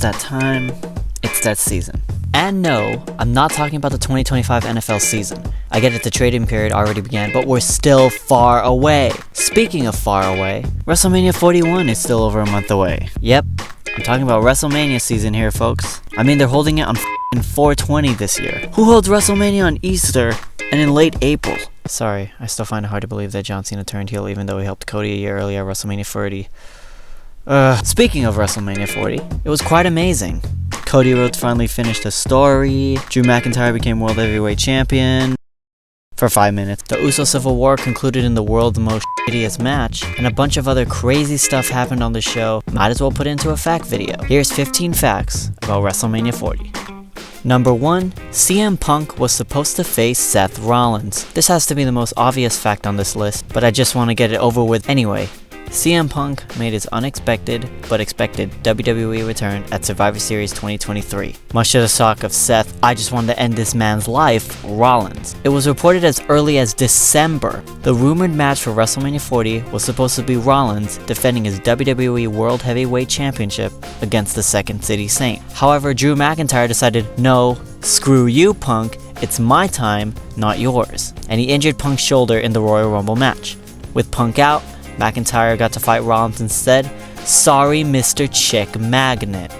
that time. It's that season. And no, I'm not talking about the 2025 NFL season. I get it, the trading period already began, but we're still far away. Speaking of far away, WrestleMania 41 is still over a month away. Yep, I'm talking about WrestleMania season here, folks. I mean, they're holding it on f***ing 420 this year. Who holds WrestleMania on Easter and in late April? Sorry, I still find it hard to believe that John Cena turned heel even though he helped Cody a year earlier at WrestleMania 40. Speaking of WrestleMania 40, it was quite amazing. Cody Rhodes finally finished the story, Drew McIntyre became World Heavyweight Champion for 5 minutes, the Uso Civil War concluded in the world's most shittiest match, and a bunch of other crazy stuff happened on the show. Might as well put it into a fact video. Here's 15 facts about WrestleMania 40. Number 1, CM Punk was supposed to face Seth Rollins. This has to be the most obvious fact on this list, but I just want to get it over with anyway. CM Punk made his unexpected but expected WWE return at Survivor Series 2023. Much to the shock of Seth, I just wanted to end this man's life, Rollins. It was reported as early as December. The rumored match for WrestleMania 40 was supposed to be Rollins defending his WWE World Heavyweight Championship against the Second City Saint. However, Drew McIntyre decided, no, screw you, Punk, it's my time, not yours. And he injured Punk's shoulder in the Royal Rumble match. With Punk out, McIntyre got to fight Rollins instead. Sorry, Mr. Chick Magnet.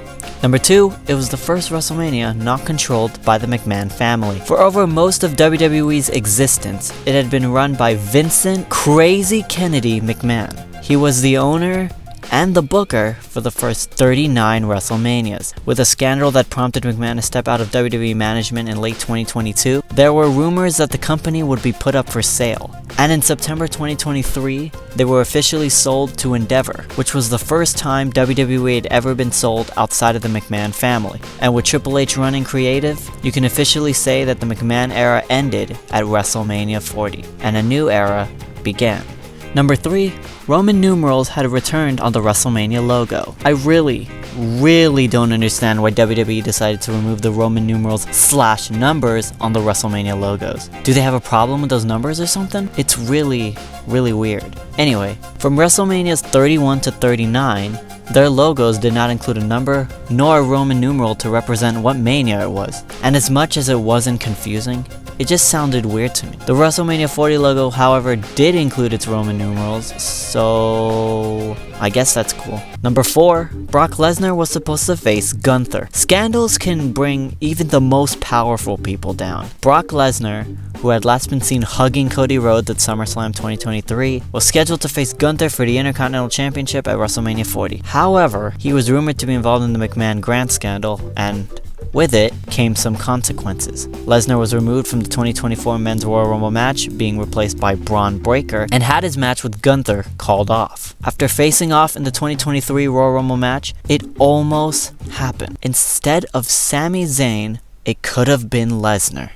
Number 2, it was the first WrestleMania not controlled by the McMahon family. For over most of WWE's existence, it had been run by Vincent Crazy Kennedy McMahon. He was the owner and the booker for the first 39 WrestleManias. With a scandal that prompted McMahon to step out of WWE management in late 2022, there were rumors that the company would be put up for sale. And in September 2023, they were officially sold to Endeavor, which was the first time WWE had ever been sold outside of the McMahon family. And with Triple H running creative, you can officially say that the McMahon era ended at WrestleMania 40, and a new era began. Number 3, Roman numerals had returned on the WrestleMania logo. I really don't understand why WWE decided to remove the Roman numerals / numbers on the WrestleMania logos. Do they have a problem with those numbers or something? It's really weird. Anyway, from WrestleManias 31 to 39, their logos did not include a number nor a Roman numeral to represent what Mania it was. And as much as it wasn't confusing, it just sounded weird to me. The WrestleMania 40 logo, however, did include its Roman numerals, so I guess that's cool. Number 4, Brock Lesnar was supposed to face Gunther. Scandals can bring even the most powerful people down. Brock Lesnar, who had last been seen hugging Cody Rhodes at SummerSlam 2023, was scheduled to face Gunther for the Intercontinental Championship at WrestleMania 40. However, he was rumored to be involved in the McMahon Grant scandal, and with it came some consequences. Lesnar was removed from the 2024 Men's Royal Rumble match, being replaced by Braun Breaker, and had his match with Gunther called off. After facing off in the 2023 Royal Rumble match, it almost happened. Instead of Sami Zayn, it could have been Lesnar.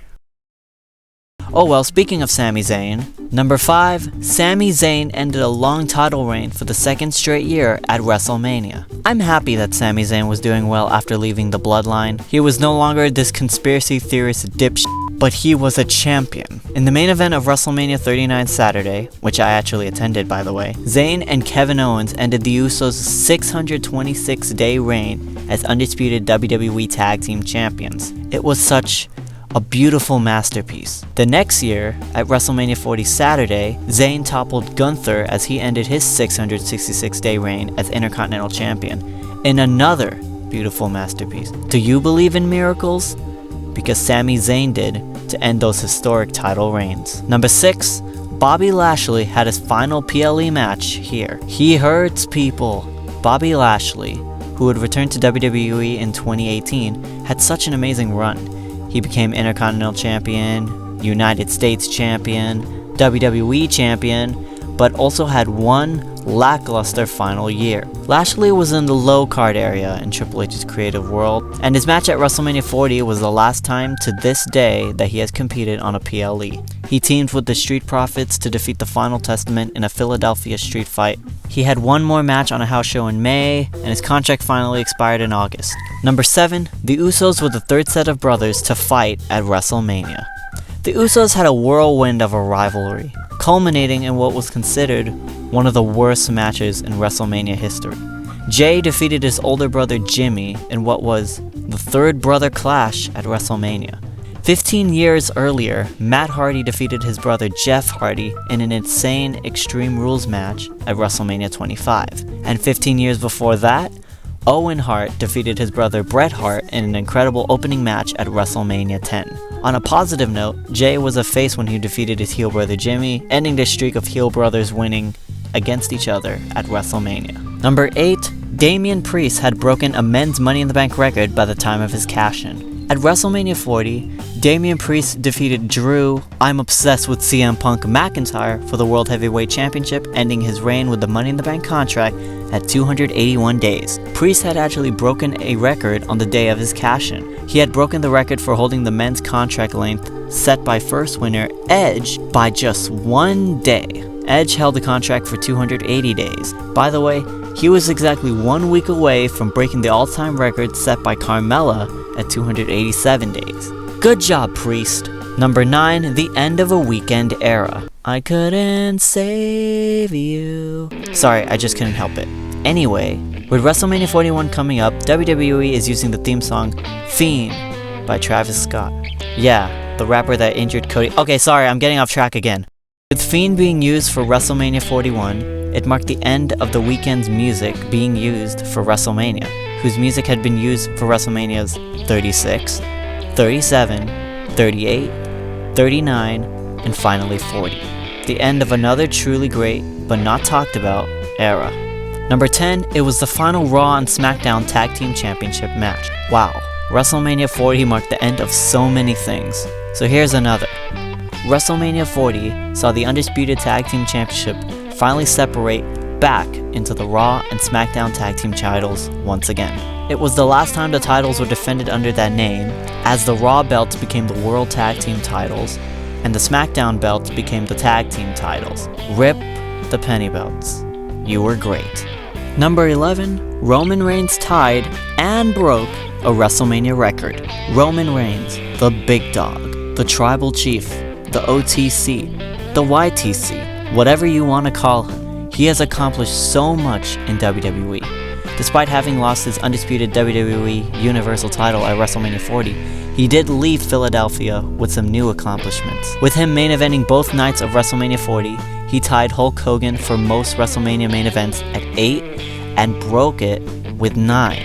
Oh well, speaking of Sami Zayn, number 5, Sami Zayn ended a long title reign for the second straight year at WrestleMania. I'm happy that Sami Zayn was doing well after leaving the Bloodline. He was no longer this conspiracy theorist dipshit, but he was a champion. In the main event of WrestleMania 39 Saturday, which I actually attended by the way, Zayn and Kevin Owens ended the Usos' 626-day reign as undisputed WWE Tag Team Champions. It was such a beautiful masterpiece. The next year, at WrestleMania 40 Saturday, Zayn toppled Gunther as he ended his 666-day reign as Intercontinental Champion in another beautiful masterpiece. Do you believe in miracles? Because Sami Zayn did to end those historic title reigns. Number 6, Bobby Lashley had his final PLE match here. He hurts people. Bobby Lashley, who had returned to WWE in 2018, had such an amazing run. He became Intercontinental Champion, United States Champion, WWE Champion, but also had one lackluster final year. Lashley was in the low card area in Triple H's creative world, and his match at WrestleMania 40 was the last time to this day that he has competed on a PLE. He teamed with the Street Profits to defeat the Final Testament in a Philadelphia street fight. He had one more match on a house show in May, and his contract finally expired in August. Number 7, the Usos were the third set of brothers to fight at WrestleMania. The Usos had a whirlwind of a rivalry, culminating in what was considered one of the worst matches in WrestleMania history. Jay defeated his older brother Jimmy in what was the third brother clash at WrestleMania. 15 years earlier, Matt Hardy defeated his brother Jeff Hardy in an insane Extreme Rules match at WrestleMania 25. And 15 years before that, Owen Hart defeated his brother Bret Hart in an incredible opening match at WrestleMania 10. On a positive note, Jay was a face when he defeated his heel brother Jimmy, ending the streak of heel brothers winning against each other at WrestleMania. Number 8, Damian Priest had broken a men's Money in the Bank record by the time of his cash-in. At WrestleMania 40, Damian Priest defeated Drew "I'm Obsessed with CM Punk" McIntyre for the World Heavyweight Championship, ending his reign with the Money in the Bank contract at 281 days. Priest had actually broken a record on the day of his cash-in. He had broken the record for holding the men's contract length set by first winner Edge by just 1 day. Edge held the contract for 280 days. By the way, he was exactly 1 week away from breaking the all-time record set by Carmella at 287 days. Good job, Priest. Number 9, the end of a weekend era. I couldn't save you. Sorry, I just couldn't help it. Anyway, with WrestleMania 41 coming up, WWE is using the theme song Fiend by Travis Scott. Yeah, the rapper that injured Cody. Okay, sorry, I'm getting off track again. With Fiend being used for WrestleMania 41, it marked the end of the Weeknd's music being used for WrestleMania, whose music had been used for WrestleManias 36, 37, 38, 39, and finally 40. The end of another truly great, but not talked about, era. Number 10, it was the final Raw and SmackDown Tag Team Championship match. Wow, WrestleMania 40 marked the end of so many things. So here's another. WrestleMania 40 saw the Undisputed Tag Team Championship finally separate back into the Raw and SmackDown Tag Team titles once again. It was the last time the titles were defended under that name, as the Raw belts became the World Tag Team titles, and the SmackDown belts became the Tag Team titles. RIP the penny belts. You were great. Number 11, Roman Reigns tied and broke a WrestleMania record. Roman Reigns, the big dog, the tribal chief, the OTC, the YTC, whatever you want to call him, he has accomplished so much in WWE. Despite having lost his undisputed WWE Universal title at WrestleMania 40, he did leave Philadelphia with some new accomplishments. With him main eventing both nights of WrestleMania 40, he tied Hulk Hogan for most WrestleMania main events at 8 and broke it with 9.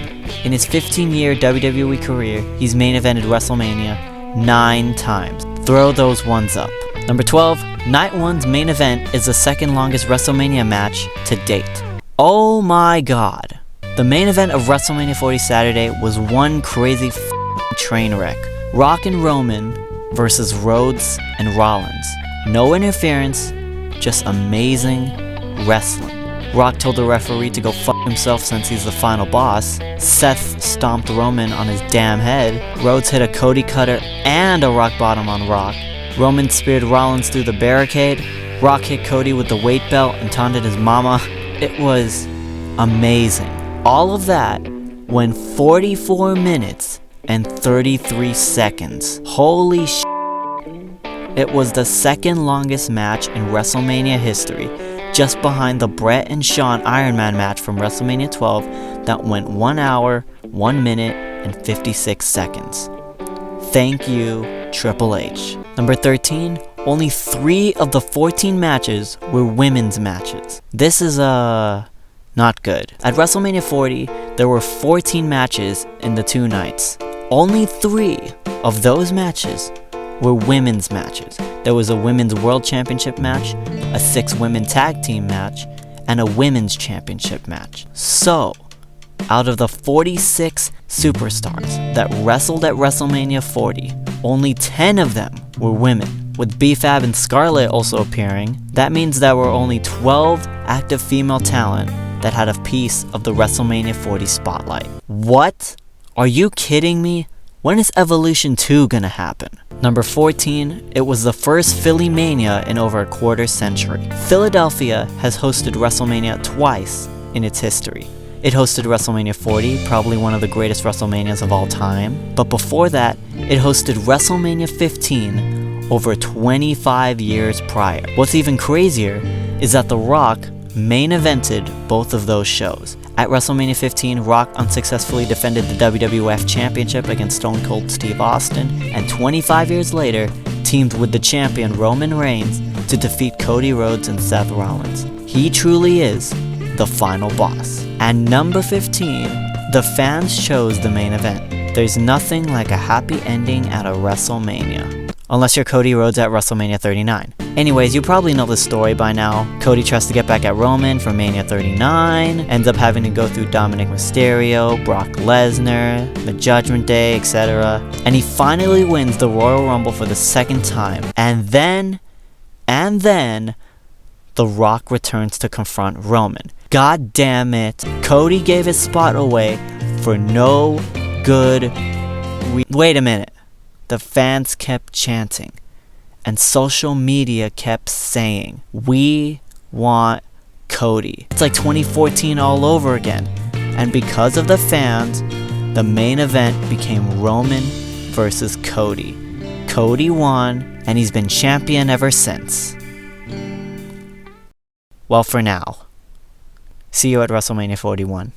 In his 15-year WWE career, he's main evented WrestleMania 9 times. Throw those ones up. Number 12, Night 1's main event is the second longest WrestleMania match to date. Oh my god. The main event of WrestleMania 40 Saturday was one crazy train wreck. Rock and Roman versus Rhodes and Rollins. No interference, just amazing wrestling. Rock told the referee to go fuck himself since he's the final boss. Seth stomped Roman on his damn head. Rhodes hit a Cody cutter and a rock bottom on Rock. Roman speared Rollins through the barricade. Rock hit Cody with the weight belt and taunted his mama. It was amazing. All of that when 44 minutes and 33 seconds. Holy sh**. It was the second longest match in WrestleMania history, just behind the Bret and Shawn Iron Man match from WrestleMania 12 that went 1 hour, 1 minute, and 56 seconds. Thank you, Triple H. Number 13, only 3 of the 14 matches were women's matches. This is not good. At WrestleMania 40, there were 14 matches in the 2 nights. Only 3 of those matches were women's matches. There was a Women's World Championship match, a 6-women tag team match, and a Women's Championship match. So, out of the 46 superstars that wrestled at WrestleMania 40, only 10 of them were women. With B-Fab and Scarlett also appearing, that means there were only 12 active female talent that had a piece of the WrestleMania 40 spotlight. What? Are you kidding me? When is Evolution 2 gonna happen? Number 14, it was the first Philly Mania in over a quarter century. Philadelphia has hosted WrestleMania twice in its history. It hosted WrestleMania 40, probably one of the greatest WrestleManias of all time. But before that, it hosted WrestleMania 15 over 25 years prior. What's even crazier is that The Rock main evented both of those shows. At WrestleMania 15, Rock unsuccessfully defended the WWF Championship against Stone Cold Steve Austin, and 25 years later, teamed with the champion Roman Reigns to defeat Cody Rhodes and Seth Rollins. He truly is the final boss. And number 15, the fans chose the main event. There's nothing like a happy ending at a WrestleMania. Unless you're Cody Rhodes at WrestleMania 39. Anyways, you probably know the story by now. Cody tries to get back at Roman for Mania 39, ends up having to go through Dominic Mysterio, Brock Lesnar, the Judgment Day, etc. And he finally wins the Royal Rumble for the second time. And then, The Rock returns to confront Roman. God damn it. Cody gave his spot away for no good Wait a minute. The fans kept chanting, and social media kept saying, "We want Cody." It's like 2014 all over again. And because of the fans, the main event became Roman versus Cody. Cody won, and he's been champion ever since. Well, for now. See you at WrestleMania 41.